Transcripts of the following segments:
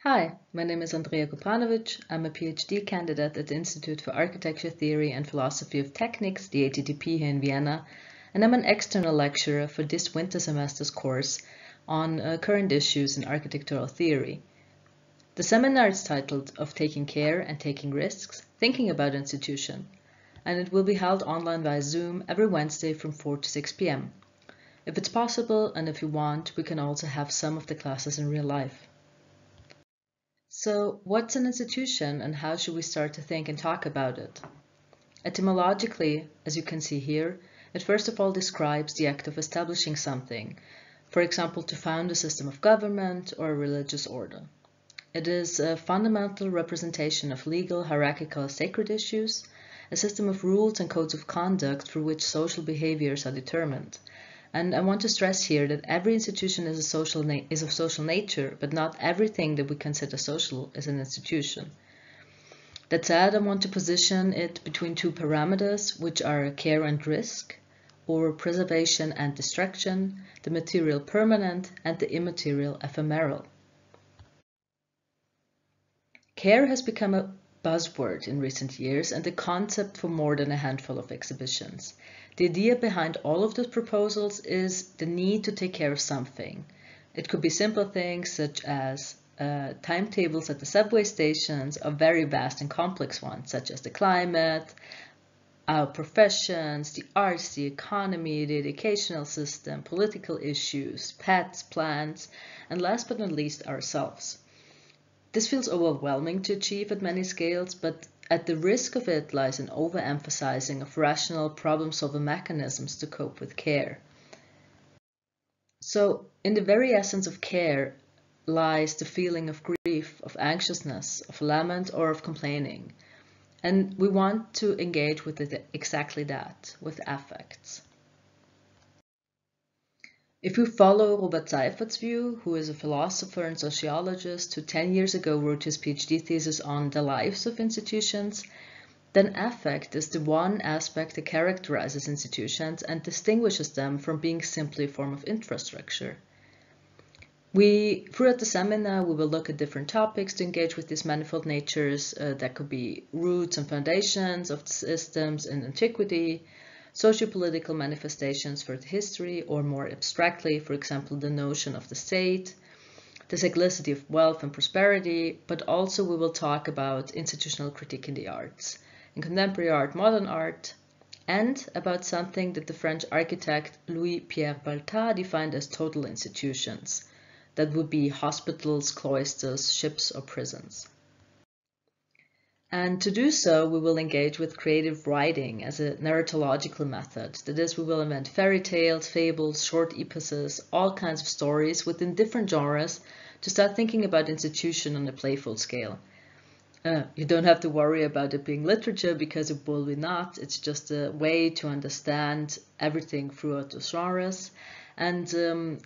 Hi, my name is Andrea Kopranovic. I'm a PhD candidate at the Institute for Architecture Theory and Philosophy of Techniques, the ATTP here in Vienna, and I'm an external lecturer for this winter semester's course on current issues in architectural theory. The seminar is titled Of Taking Care and Taking Risks, Thinking About Institution, and it will be held online via Zoom every Wednesday from 4 to 6 p.m. If it's possible and if you want, we can also have some of the classes in real life. So, what's an institution and how should we start to think and talk about it? Etymologically, as you can see here, it first of all describes the act of establishing something, for example, to found a system of government or a religious order. It is a fundamental representation of legal, hierarchical, sacred issues, a system of rules and codes of conduct through which social behaviors are determined. And I want to stress here that every institution is of social nature, but not everything that we consider social is an institution. That said, I want to position it between two parameters, which are care and risk, or preservation and destruction, the material permanent and the immaterial ephemeral. Care has become a buzzword in recent years and a concept for more than a handful of exhibitions. The idea behind all of those proposals is the need to take care of something. It could be simple things such as timetables at the subway stations, or very vast and complex ones such as the climate, our professions, the arts, the economy, the educational system, political issues, pets, plants, and last but not least, ourselves. This feels overwhelming to achieve at many scales, but at the risk of it lies an overemphasizing of rational problem-solving mechanisms to cope with care. So, in the very essence of care lies the feeling of grief, of anxiousness, of lament, or of complaining. And we want to engage with it exactly that, with affects. If we follow Robert Seifert's view, who is a philosopher and sociologist who 10 years ago wrote his PhD thesis on the lives of institutions, then affect is the one aspect that characterizes institutions and distinguishes them from being simply a form of infrastructure. Throughout the seminar, we will look at different topics to engage with these manifold natures that could be roots and foundations of the systems in antiquity, sociopolitical manifestations for the history, or more abstractly, for example, the notion of the state, the cyclicity of wealth and prosperity, but also we will talk about institutional critique in the arts, in contemporary art, modern art, and about something that the French architect Louis-Pierre Baltat defined as total institutions. That would be hospitals, cloisters, ships, or prisons. And to do so, we will engage with creative writing as a narratological method. That is, we will invent fairy tales, fables, short epics, all kinds of stories within different genres to start thinking about institution on a playful scale. You don't have to worry about it being literature because it will be not. It's just a way to understand everything throughout the genres. And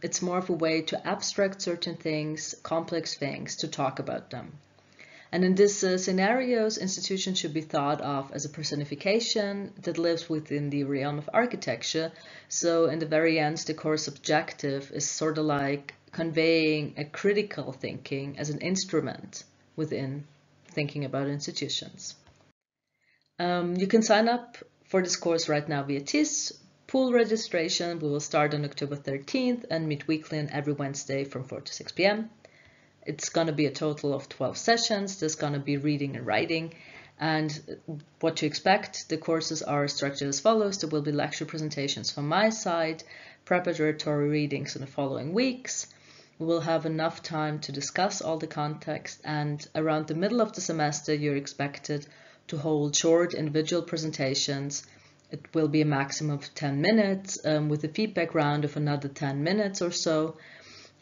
it's more of a way to abstract certain things, complex things, to talk about them. And in these scenarios, institutions should be thought of as a personification that lives within the realm of architecture. So in the very end, the course objective is sort of like conveying a critical thinking as an instrument within thinking about institutions. You can sign up for this course right now via TIS. Pool registration will start on October 13th and meet weekly and every Wednesday from 4 to 6 p.m. It's going to be a total of 12 sessions. There's going to be reading and writing. And what to expect, the courses are structured as follows. There will be lecture presentations from my side, preparatory readings in the following weeks. We will have enough time to discuss all the context, and around the middle of the semester, you're expected to hold short individual presentations. It will be a maximum of 10 minutes with a feedback round of another 10 minutes or so.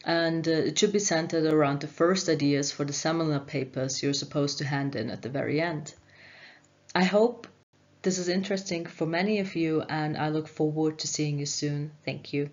And it should be centered around the first ideas for the seminar papers you're supposed to hand in at the very end. I hope this is interesting for many of you, and I look forward to seeing you soon. Thank you.